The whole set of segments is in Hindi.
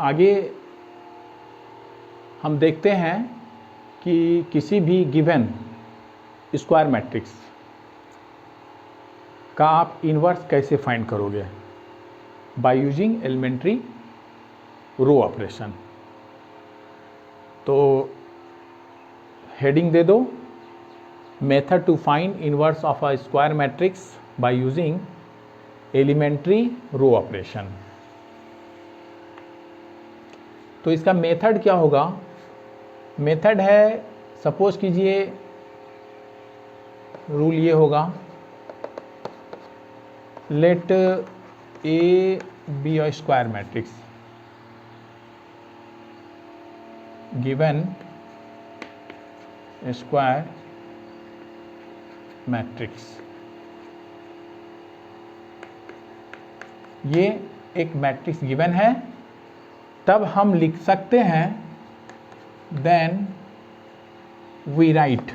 आगे हम देखते हैं कि किसी भी गिवन स्क्वायर मैट्रिक्स का आप इन्वर्स कैसे फाइंड करोगे by using elementary row operation. तो हेडिंग दे दो, method to find inverse of a square matrix by using elementary row operation. तो इसका मेथड क्या होगा? मेथड है, सपोज कीजिए रूल ये होगा, let A be a square matrix given square matrix. ये एक मैट्रिक्स गिवन है, तब हम लिख सकते हैं then we write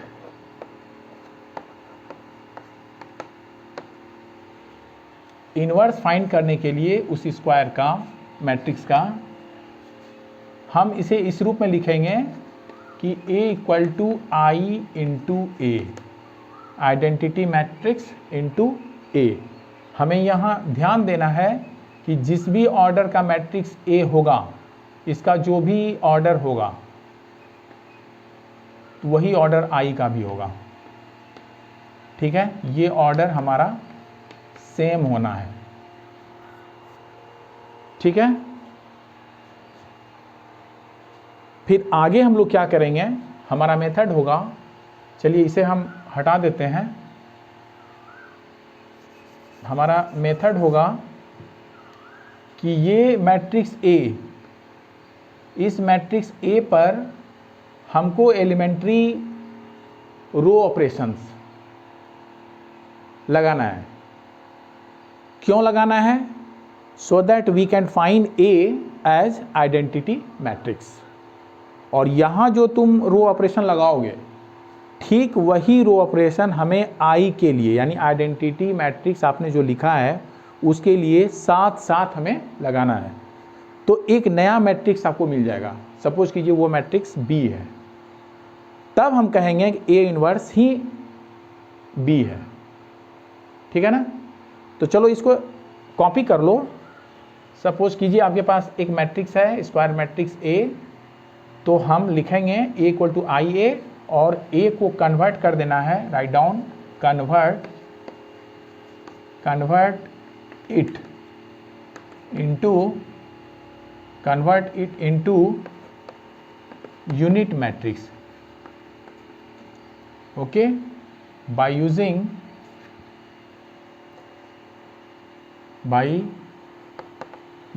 inverse find करने के लिए उस स्क्वायर का, मैट्रिक्स का, हम इसे इस रूप में लिखेंगे कि A equal to I into A, identity matrix into A. हमें यहाँ ध्यान देना है कि जिस भी ऑर्डर का मैट्रिक्स A होगा, इसका जो भी ऑर्डर होगा वही ऑर्डर I का भी होगा। ठीक है, ये ऑर्डर हमारा सेम होना है। ठीक है, फिर आगे हम लोग क्या करेंगे, हमारा मेथड होगा, चलिए इसे हम हटा देते हैं। हमारा मेथड होगा कि ये मैट्रिक्स A, इस मैट्रिक्स A पर हमको एलिमेंट्री रो ऑपरेशंस लगाना है। क्यों लगाना है? So that we can find A as identity matrix. और यहाँ जो तुम रो ऑपरेशन लगाओगे, ठीक वही रो ऑपरेशन हमें I के लिए, यानी आइडेंटिटी मैट्रिक्स आपने जो लिखा है उसके लिए साथ साथ हमें लगाना है। तो एक नया मैट्रिक्स आपको मिल जाएगा। सपोज कीजिए वो मैट्रिक्स B है, तब हम कहेंगे कि A इन्वर्स ही B है। ठीक है ना? तो चलो इसको कॉपी कर लो। सपोज कीजिए आपके पास एक मैट्रिक्स है, स्क्वायर मैट्रिक्स A, तो हम लिखेंगे A equal to I A, और A को कन्वर्ट कर देना है, write down, convert it into unit matrix. Okay, by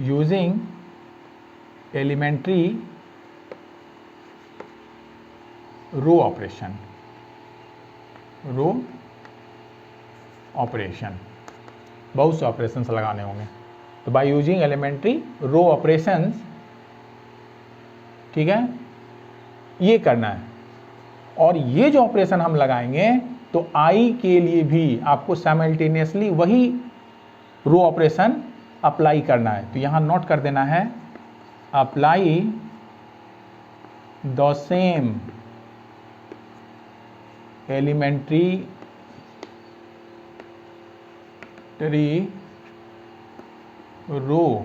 using elementary row operation. बहुत से ऑपरेशंस लगाने होंगे, तो by using elementary row operations, ठीक है, ये करना है। और ये जो ऑपरेशन हम लगाएंगे तो I के लिए भी आपको साइमल्टेनियसली वही रो ऑपरेशन अप्लाई करना है। तो यहाँ नोट कर देना है, apply the same elementary row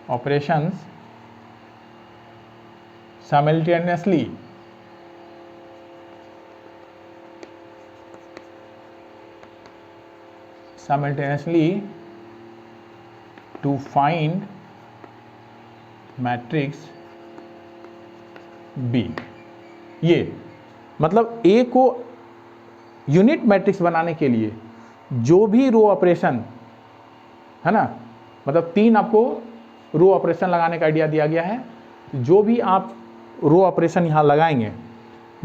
operations simultaneously to find matrix B। ये मतलब A को यूनिट मैट्रिक्स बनाने के लिए जो भी रो ऑपरेशन है ना, मतलब 3 आपको रो ऑपरेशन लगाने का आइडिया दिया गया है। जो भी आप रो ऑपरेशन यहाँ लगाएंगे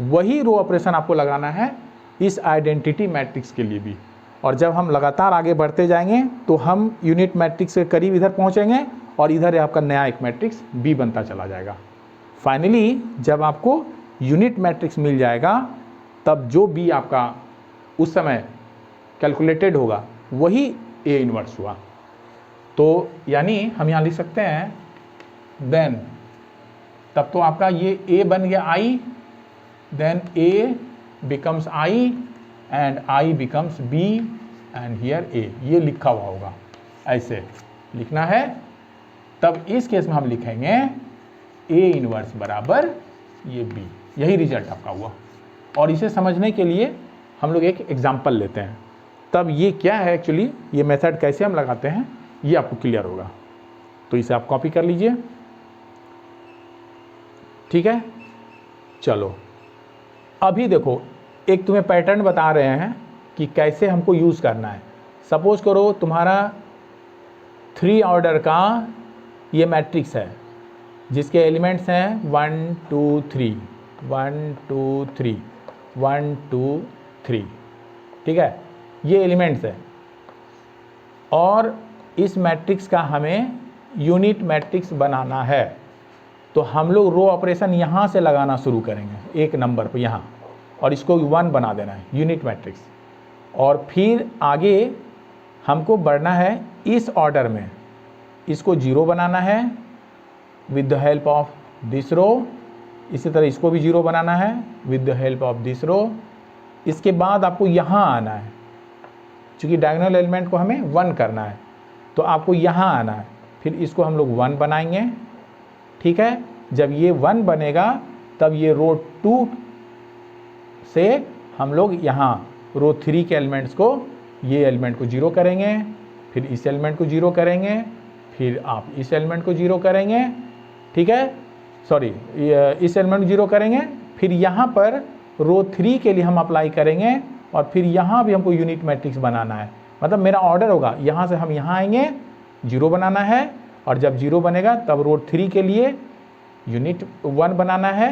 वही रो ऑपरेशन आपको लगाना है इस आइडेंटिटी मैट्रिक्स के लिए भी। और जब हम लगातार आगे बढ़ते जाएंगे तो हम यूनिट मैट्रिक्स के करीब इधर पहुँचेंगे और इधर आपका नया एक मैट्रिक्स B बनता चला जाएगा। फाइनली जब आपको यूनिट मैट्रिक्स मिल जाएगा तब जो B आपका उस समय कैलकुलेटेड होगा वही A इन्वर्स हुआ। तो यानी हम यहाँ लिख सकते हैं देन, तब तो आपका ये a बन गया I, then a becomes I and I becomes B and here A, ये लिखा हुआ होगा, ऐसे लिखना है। तब इस केस में हम लिखेंगे A इनवर्स बराबर ये B, यही रिजल्ट आपका हुआ। और इसे समझने के लिए हम लोग एक एग्जाम्पल लेते हैं, तब ये क्या है एक्चुअली, ये मेथड कैसे हम लगाते हैं ये आपको क्लियर होगा। तो इसे आप कॉपी कर लीजिए, ठीक है। चलो अभी देखो, एक तुम्हें पैटर्न बता रहे हैं कि कैसे हमको यूज़ करना है। सपोज करो तुम्हारा 3 ऑर्डर का ये मैट्रिक्स है जिसके एलिमेंट्स हैं 1 2 3 1 2 3 1 2 3, ठीक है, ये एलिमेंट्स है। और इस मैट्रिक्स का हमें यूनिट मैट्रिक्स बनाना है, तो हम लोग रो ऑपरेशन यहाँ से लगाना शुरू करेंगे एक नंबर पर यहाँ, और इसको 1 बना देना है यूनिट मैट्रिक्स। और फिर आगे हमको बढ़ना है इस ऑर्डर में, इसको 0 बनाना है with the help of this row, इसी तरह इसको भी 0 बनाना है with the help of this row. इसके बाद आपको यहाँ आना है, चूँकि डायगोनल एलिमेंट को हमें 1 करना है तो आपको यहाँ आना है, फिर इसको हम लोग 1 बनाएंगे, ठीक है। जब ये 1 बनेगा तब ये रो 2 से हम लोग यहाँ रो 3 के एलिमेंट्स को, ये एलिमेंट को 0 करेंगे, फिर इस एलिमेंट को 0 करेंगे, फिर आप इस एलिमेंट को 0 करेंगे, ठीक है, सॉरी इस एलिमेंट को 0 करेंगे, फिर यहाँ पर रो 3 के लिए हम अप्लाई करेंगे, और फिर यहाँ भी हमको यूनिट मैट्रिक्स बनाना है। मतलब मेरा ऑर्डर होगा, यहाँ से हम यहाँ आएंगे, 0 बनाना है, और जब 0 बनेगा तब रो 3 के लिए यूनिट 1 बनाना है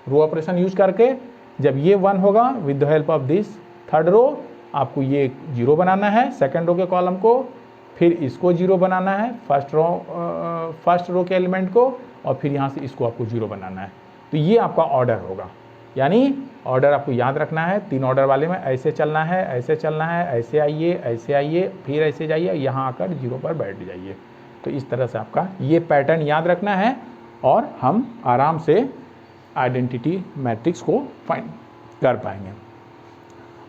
रो ऑपरेशन यूज करके। जब ये 1 होगा with the help of this third row, आपको ये 0 बनाना है सेकंड रो के कॉलम को, फिर इसको 0 बनाना है फर्स्ट रो के एलिमेंट को, और फिर यहाँ से इसको आपको 0 बनाना है। तो ये आपका ऑर्डर होगा, यानी ऑर्डर आपको याद रखना है। 3 ऑर्डर वाले में ऐसे चलना है, ऐसे चलना है, ऐसे आइए, फिर ऐसे जाइए, यहाँ आकर 0 पर बैठ जाइए। तो इस तरह से आपका ये पैटर्न याद रखना है, और हम आराम से आइडेंटिटी मैट्रिक्स को फाइंड कर पाएंगे।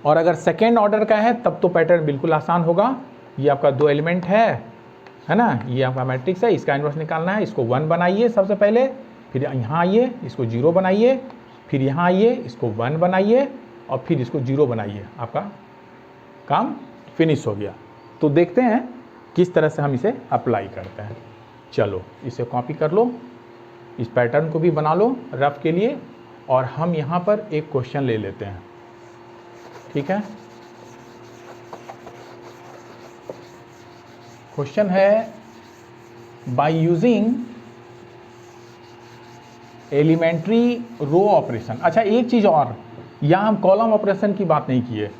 और अगर सेकेंड ऑर्डर का है तब तो पैटर्न बिल्कुल आसान होगा। ये आपका 2 एलिमेंट है ना, ये आपका मैट्रिक्स है, इसका इन्वर्स निकालना है। इसको 1 बनाइए सबसे पहले, फिर यहाँ आइए, इसको 0 बनाइए, फिर यहाँ आइए, इसको 1 बनाइए, और फिर इसको 0 बनाइए, आपका काम फिनिश हो गया। तो देखते हैं किस तरह से हम इसे अप्लाई करते हैं। चलो इसे कॉपी कर लो, इस पैटर्न को भी बना लो रफ के लिए, और हम यहाँ पर एक क्वेश्चन ले लेते हैं, ठीक है। क्वेश्चन है by using elementary row operation. अच्छा एक चीज़ और, यहाँ हम कॉलम ऑपरेशन की बात नहीं किए।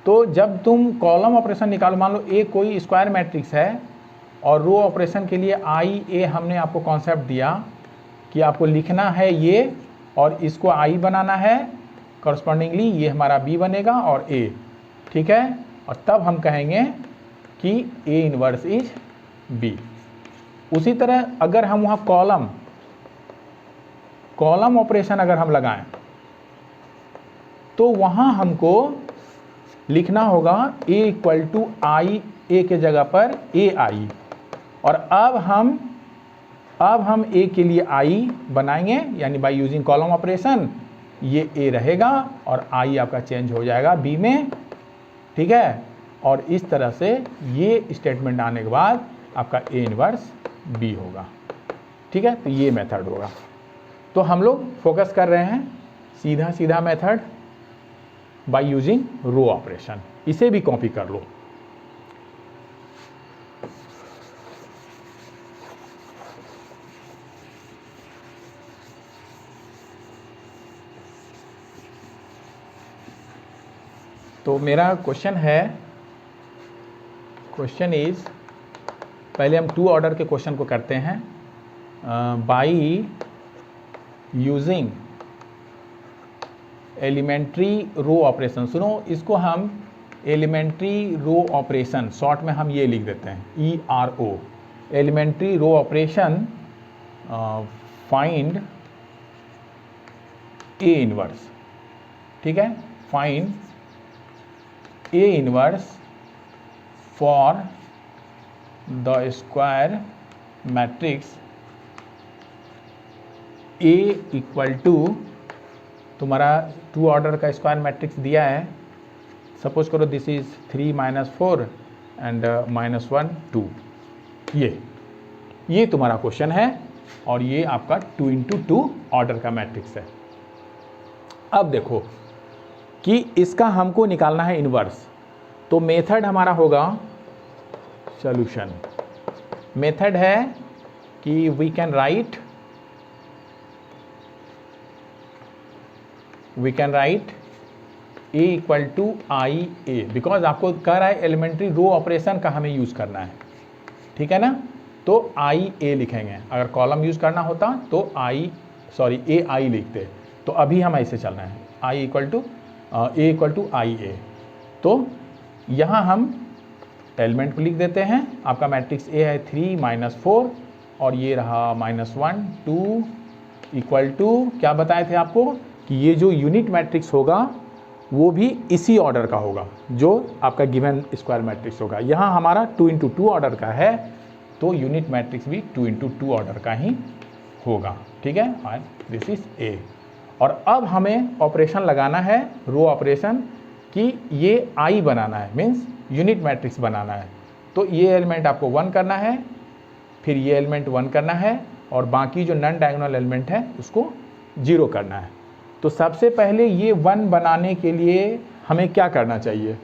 तो जब तुम कॉलम ऑपरेशन निकालो, मान लो ए कोई स्क्वायर मैट्रिक्स है, और रो ऑपरेशन के लिए आई ए हमने आपको कॉन्सेप्ट दिया कि आपको लिखना है ये, और इसको आई बनाना है, करस्पॉन्डिंगली ये हमारा बी बनेगा और ए, ठीक है। और तब हम कहेंगे कि ए इनवर्स इज बी। उसी तरह अगर हम वहाँ कॉलम ऑपरेशन अगर हम लगाएं, तो वहाँ हमको लिखना होगा ए इक्वल टू आई, ए के जगह पर ए आई। और अब हम ए के लिए आई बनाएंगे, यानी बाय यूजिंग कॉलम ऑपरेशन ये ए रहेगा और आई आपका चेंज हो जाएगा बी में, ठीक है। और इस तरह से ये स्टेटमेंट आने के बाद आपका ए इनवर्स बी होगा, ठीक है। तो ये मेथड होगा। तो हम लोग फोकस कर रहे हैं सीधा method by using row operation. इसे भी कॉपी कर लो। तो मेरा क्वेश्चन इज, पहले हम 2 ऑर्डर के क्वेश्चन को करते हैं। By using elementary row operation, सुनो इसको हम एलिमेंट्री रो ऑपरेशन, शॉर्ट में हम ये लिख देते हैं ERO, elementary row operation find A inverse, ठीक है, find A inverse for the square matrix A equal to, तुम्हारा 2 ऑर्डर का स्क्वायर मैट्रिक्स दिया है, सपोज करो दिस इज 3 - 4 एंड -1 2, ये तुम्हारा क्वेश्चन है और ये आपका 2 × 2 ऑर्डर का मैट्रिक्स है। अब देखो कि इसका हमको निकालना है इनवर्स, तो मेथड हमारा होगा सॉल्यूशन, मेथड है कि we can write A equal to IA, because आपको कह रहा है एलिमेंट्री रो ऑपरेशन का हमें यूज़ करना है, ठीक है ना, तो IA लिखेंगे। अगर कॉलम यूज़ करना होता तो AI लिखते, तो अभी हम ऐसे चलना है A इक्वल टू IA। तो यहाँ हम एलिमेंट को लिख देते हैं, आपका मैट्रिक्स A है 3 - 4 और ये रहा -1 2 इक्वल टू, क्या बताए थे आपको कि ये जो यूनिट मैट्रिक्स होगा वो भी इसी ऑर्डर का होगा जो आपका गिवन स्क्वायर मैट्रिक्स होगा। यहाँ हमारा 2 × 2 ऑर्डर का है, तो यूनिट मैट्रिक्स भी 2 × 2 ऑर्डर का ही होगा, ठीक है, दिस इज A। और अब हमें ऑपरेशन लगाना है, रो ऑपरेशन, कि ये I बनाना है, मीन्स यूनिट मैट्रिक्स बनाना है। तो ये एलिमेंट आपको 1 करना है, फिर ये एलिमेंट 1 करना है, और बाकी जो नॉन डायगोनल एलिमेंट है उसको 0 करना है। तो सबसे पहले ये 1 बनाने के लिए हमें क्या करना चाहिए,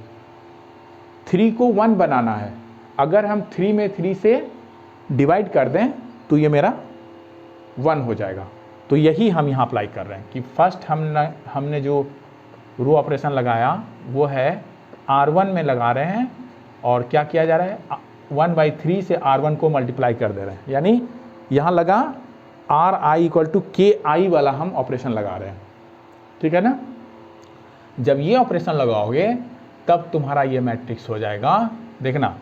3 को 1 बनाना है। अगर हम 3 में 3 से डिवाइड कर दें तो ये मेरा 1 हो जाएगा। तो यही हम यहाँ अप्लाई कर रहे हैं कि फर्स्ट हमने जो रो ऑपरेशन लगाया वो है R1 में लगा रहे हैं, और क्या किया जा रहा है, 1/3 से R1 को मल्टीप्लाई कर दे रहे हैं, यानी यहाँ लगा RI इक्वल टू KI वाला हम ऑपरेशन लगा रहे हैं, ठीक है ना। जब ये ऑपरेशन लगाओगे तब तुम्हारा ये मैट्रिक्स हो जाएगा। देखना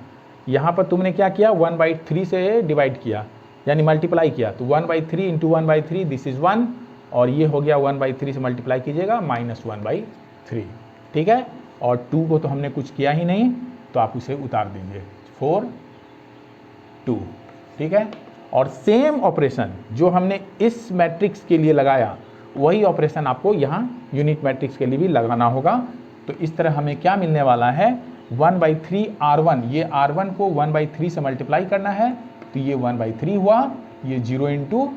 यहाँ पर तुमने क्या किया, 1/3 से डिवाइड किया, यानी मल्टीप्लाई किया, तो 1/3 × 1/3 दिस इज 1, और ये हो गया 1/3 से मल्टीप्लाई कीजिएगा -1/3, ठीक है। और 2 को तो हमने कुछ किया ही नहीं, तो आप उसे उतार दीजिए, 4 2, ठीक है। और सेम ऑपरेशन जो हमने इस मैट्रिक्स के लिए लगाया वही ऑपरेशन आपको यहाँ यूनिट मैट्रिक्स के लिए भी लगाना होगा। तो इस तरह हमें क्या मिलने वाला है, 1/3 R1, ये R1 को 1/3 से मल्टीप्लाई करना है, तो ये 1/3 हुआ, ये 0 ×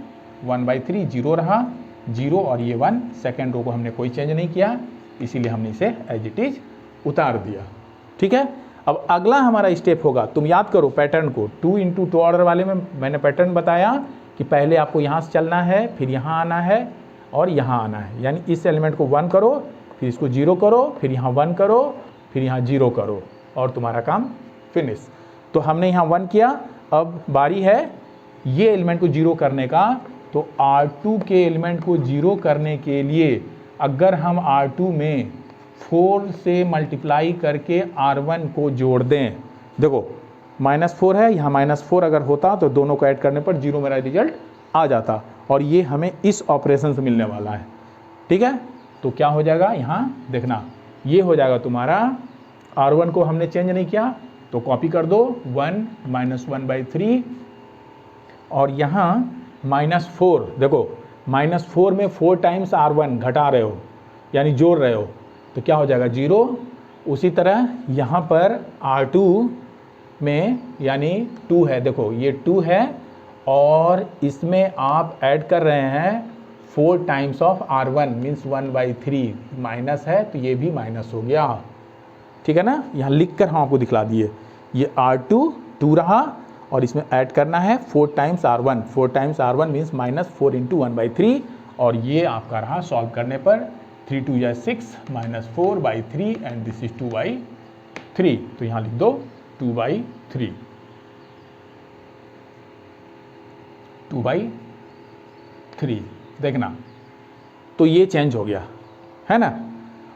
1/3 0 रहा 0, और ये 1, सेकेंड रो को हमने कोई चेंज नहीं किया, इसीलिए हमने इसे एज इट इज उतार दिया, ठीक है। अब अगला हमारा स्टेप होगा, तुम याद करो पैटर्न को, 2 × 2 ऑर्डर वाले में मैंने पैटर्न बताया कि पहले आपको यहाँ से चलना है, फिर यहाँ आना है और यहाँ आना है, यानी इस एलिमेंट को 1 करो, फिर इसको 0 करो, फिर यहाँ 1 करो, फिर यहाँ 0 करो, और तुम्हारा काम फिनिश। तो हमने यहाँ 1 किया, अब बारी है ये एलिमेंट को 0 करने का। तो R2 के एलिमेंट को 0 करने के लिए अगर हम R2 में 4 से मल्टीप्लाई करके R1 को जोड़ दें, देखो -4 है, यहाँ -4 अगर होता तो दोनों को ऐड करने पर 0 मेरा रिजल्ट आ जाता, और ये हमें इस ऑपरेशन से मिलने वाला है, ठीक है। तो क्या हो जाएगा, यहाँ देखना ये हो जाएगा तुम्हारा, R1 को हमने चेंज नहीं किया तो कॉपी कर दो, 1 - 1/3, और यहाँ -4, देखो -4 में 4 टाइम्स R1 घटा रहे हो यानी जोड़ रहे हो, तो क्या हो जाएगा 0। उसी तरह यहाँ पर R2 में यानी 2 है, देखो ये 2 है, और इसमें आप ऐड कर रहे हैं 4 times of R1 means 1/3, minus है तो ये भी माइनस हो गया, ठीक है ना। यहाँ लिख कर हम आपको दिखला दिए, ये R2 2 रहा, और इसमें ऐड करना है 4 times R1, 4 times R1 means -4 × 1/3, और ये आपका रहा सॉल्व करने पर 3 × 2 = 6 -4/3 एंड दिस इज 2/3। तो यहाँ लिख दो 2/3, 2/3, देखना तो ये चेंज हो गया है ना।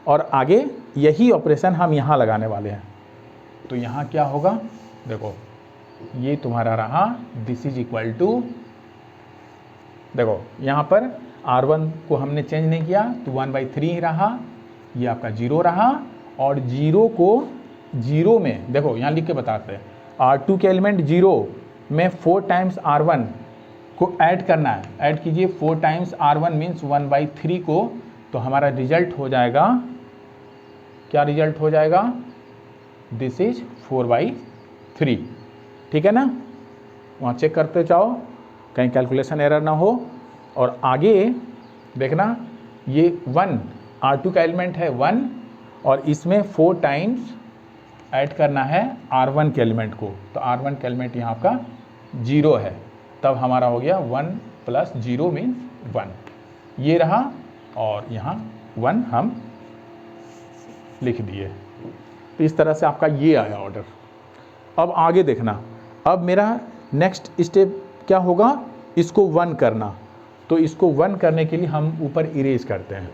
और आगे यही ऑपरेशन हम यहाँ लगाने वाले हैं। तो यहाँ क्या होगा, देखो ये तुम्हारा रहा, दिस इज इक्वल टू, देखो यहाँ पर R1 को हमने चेंज नहीं किया तो 1/3 ही रहा, ये आपका 0 रहा। और 0 को 0 में देखो यहाँ लिख के बताते हैं, R2 के एलिमेंट 0 में 4 टाइम्स R1 को ऐड करना है। ऐड कीजिए 4 टाइम्स R1 मीन्स 1/3 को, तो हमारा रिजल्ट हो जाएगा, क्या रिजल्ट हो जाएगा, दिस इज 4/3। ठीक है ना, वहाँ चेक करते जाओ कहीं कैलकुलेशन एरर ना हो। और आगे देखना ये 1 R2 का एलिमेंट है 1 और इसमें 4 टाइम्स ऐड करना है R1 के एलिमेंट को, तो R1 का एलिमेंट यहाँ आपका 0 है, तब हमारा हो गया 1 + 0 मीन्स 1, ये रहा। और यहाँ 1 हम लिख दिए। तो इस तरह से आपका ये आया ऑर्डर। अब आगे देखना, अब मेरा नेक्स्ट स्टेप क्या होगा, इसको 1 करना। तो इसको 1 करने के लिए हम ऊपर इरेज करते हैं।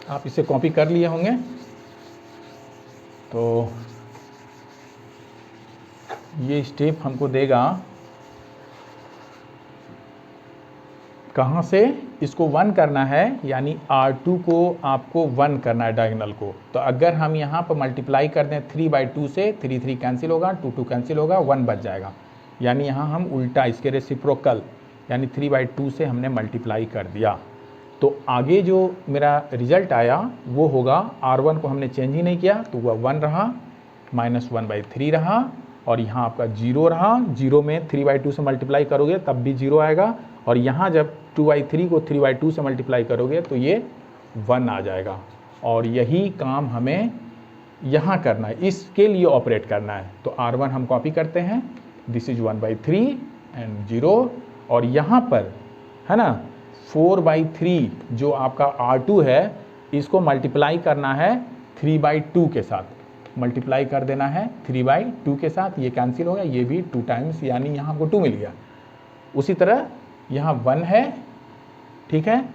आप इसे कॉपी कर लिए होंगे, तो ये स्टेप हमको देगा कहाँ से, इसको 1 करना है, यानी R2 को आपको 1 करना है डायगोनल को। तो अगर हम यहाँ पर मल्टीप्लाई कर दें 3/2 से, 3 3 कैंसिल होगा, 2 2 कैंसिल होगा, 1 बच जाएगा। यानी यहाँ हम उल्टा इसके रेसिप्रोकल यानी 3/2 से हमने मल्टीप्लाई कर दिया। तो आगे जो मेरा रिजल्ट आया वो होगा, R1 को हमने चेंज ही नहीं किया तो वह 1 रहा, -1/3 रहा, और यहाँ आपका 0 रहा। 0 में 3/2 से मल्टीप्लाई करोगे तब भी 0 आएगा, और यहाँ जब 2/3 को 3/2 से मल्टीप्लाई करोगे तो ये 1 आ जाएगा। और यही काम हमें यहाँ करना है, इसके लिए ऑपरेट करना है। तो R1 हम कॉपी करते हैं, दिस इज 1/3 एंड 0, और यहाँ पर है ना 4/3 जो आपका R2 है, इसको मल्टीप्लाई करना है 3/2 के साथ, मल्टीप्लाई कर देना है 3/2 के साथ। ये कैंसिल हो गया, ये भी 2 टाइम्स, यानी यहाँ हमको 2 मिल गया। उसी तरह यहाँ 1 है, ठीक है,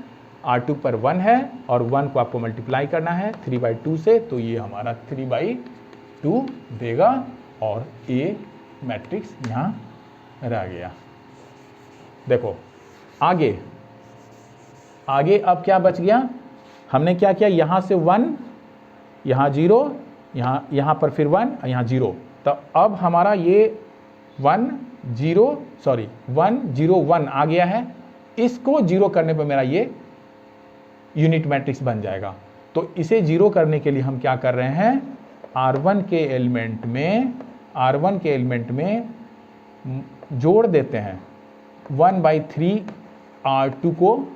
R2 पर 1 है, और 1 को आपको मल्टीप्लाई करना है 3/2 से, तो ये हमारा 3/2 देगा, और A मैट्रिक्स यहाँ रह गया। देखो आगे अब क्या बच गया, हमने क्या किया, यहाँ से 1, यहाँ 0, यहाँ पर फिर 1, यहाँ 0। तो अब हमारा ये 1 0 1 आ गया है। इसको 0 करने पर मेरा ये यूनिट मैट्रिक्स बन जाएगा। तो इसे 0 करने के लिए हम क्या कर रहे हैं, R1 के एलिमेंट में जोड़ देते हैं 1/3 R2 को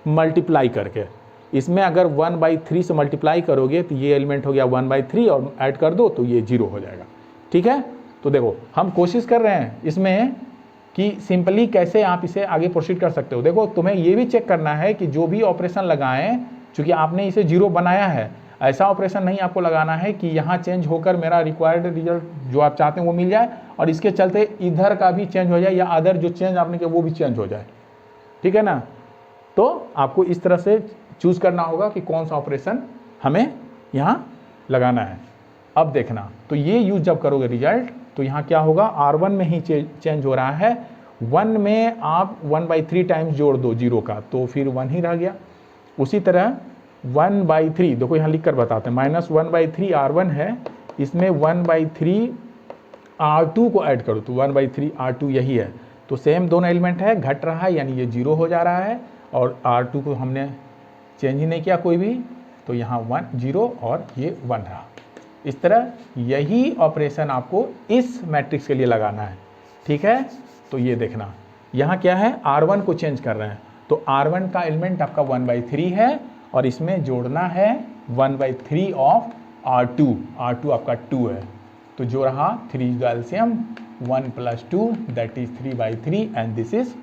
मल्टीप्लाई करके। इसमें अगर 1/3 से मल्टीप्लाई करोगे तो ये एलिमेंट हो गया 1/3, और ऐड कर दो तो ये 0 हो जाएगा। ठीक है, तो देखो हम कोशिश कर रहे हैं इसमें कि सिंपली कैसे आप इसे आगे प्रोसीड कर सकते हो। देखो तुम्हें ये भी चेक करना है कि जो भी ऑपरेशन लगाएं, चूँकि आपने इसे 0 बनाया है, ऐसा ऑपरेशन नहीं आपको लगाना है कि यहाँ चेंज होकर मेरा रिक्वायर्ड रिजल्ट जो आप चाहते हैं वो मिल जाए, और इसके चलते इधर का भी चेंज हो जाए, या अदर जो चेंज आपने किया वो भी चेंज हो जाए। ठीक है ना, तो आपको इस तरह से चूज करना होगा कि कौन सा ऑपरेशन हमें यहाँ लगाना है। अब देखना, तो ये यूज जब करोगे रिजल्ट, तो यहाँ क्या होगा, R1 में ही चेंज हो रहा है, 1 में आप 1/3 टाइम्स जोड़ दो 0 का, तो फिर 1 ही रह गया। उसी तरह 1/3, देखो यहाँ लिख कर बताते हैं, -1/3 R1 है, इसमें 1/3 R2 को ऐड करो तो 1/3 R2 यही है। तो सेम दोनों एलिमेंट है, घट रहा है, यानी ये 0 हो जा रहा है, और R2 को हमने चेंज ही नहीं किया कोई भी, तो यहाँ 1 0 और ये 1 रहा। इस तरह यही ऑपरेशन आपको इस मैट्रिक्स के लिए लगाना है। ठीक है, तो ये देखना यहाँ क्या है, R1 को चेंज कर रहे हैं, तो R1 का एलिमेंट आपका 1/3 है, और इसमें जोड़ना है 1/3 ऑफ R2 आपका 2 है, तो जो रहा 3 का LCM 1 + 2 that is 3/3 and this is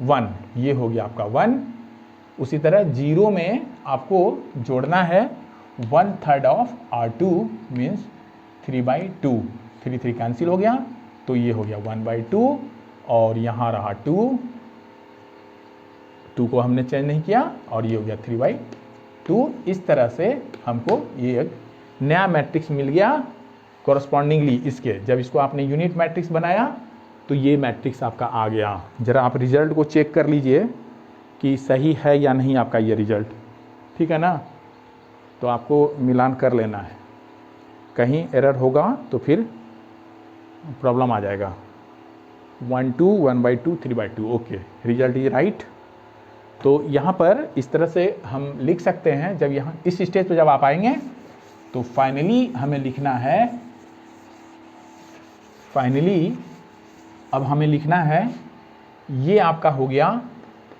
1, ये हो गया आपका 1। उसी तरह 0 में आपको जोड़ना है 1/3 ऑफ R2 मीन्स 3/2, 3 3 कैंसिल हो गया, तो ये हो गया 1/2, और यहाँ रहा 2 को हमने चेंज नहीं किया, और ये हो गया 2, इस तरह से हमको ये एक नया मैट्रिक्स मिल गया कॉरस्पॉन्डिंगली इसके। जब इसको आपने यूनिट मैट्रिक्स बनाया तो ये मैट्रिक्स आपका आ गया। ज़रा आप रिजल्ट को चेक कर लीजिए कि सही है या नहीं आपका ये रिजल्ट, ठीक है ना। तो आपको मिलान कर लेना है, कहीं एरर होगा तो फिर प्रॉब्लम आ जाएगा। 1 2 1/2 3/2, ओके, रिजल्ट इज राइट। तो यहाँ पर इस तरह से हम लिख सकते हैं। जब यहाँ इस स्टेज पे जब आप आएंगे तो फाइनली हमें लिखना है, अब हमें लिखना है, ये आपका हो गया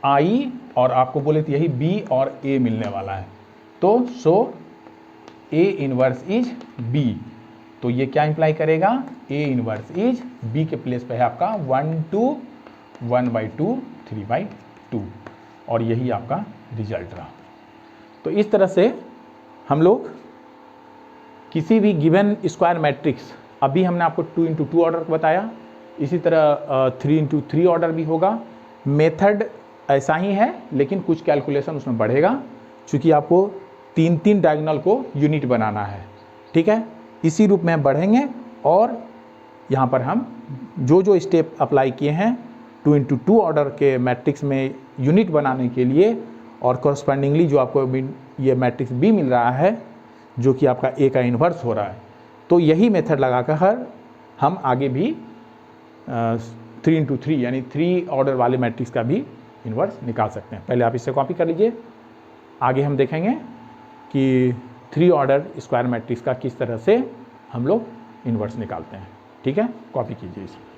I और आपको बोले तो यही B और A मिलने वाला है। तो सो A इनवर्स इज B। तो ये क्या इंप्लाई करेगा, A इनवर्स इज B के प्लेस पे है आपका 1 2 1/2 3/2 और यही आपका रिजल्ट रहा। तो इस तरह से हम लोग किसी भी गिवन स्क्वायर मैट्रिक्स, अभी हमने आपको 2 × 2 ऑर्डर बताया, इसी तरह 3 × 3 ऑर्डर भी होगा। मेथड ऐसा ही है लेकिन कुछ कैलकुलेशन उसमें बढ़ेगा, क्योंकि आपको 3 डायगोनल को यूनिट बनाना है, ठीक है। इसी रूप में बढ़ेंगे और यहाँ पर हम जो स्टेप अप्लाई किए हैं 2 × 2 ऑर्डर के मैट्रिक्स में यूनिट बनाने के लिए, और कॉरस्पॉन्डिंगली जो आपको ये मैट्रिक्स B मिल रहा है जो कि आपका A का इन्वर्स हो रहा है, तो यही मेथड लगाकर हम आगे भी 3 × 3 यानी 3 ऑर्डर वाले मैट्रिक्स का भी इन्वर्स निकाल सकते हैं। पहले आप इसे कॉपी कर लीजिए, आगे हम देखेंगे कि 3 ऑर्डर स्क्वायर मैट्रिक्स का किस तरह से हम लोग इन्वर्स निकालते हैं, ठीक है। कॉपी कीजिए इसे।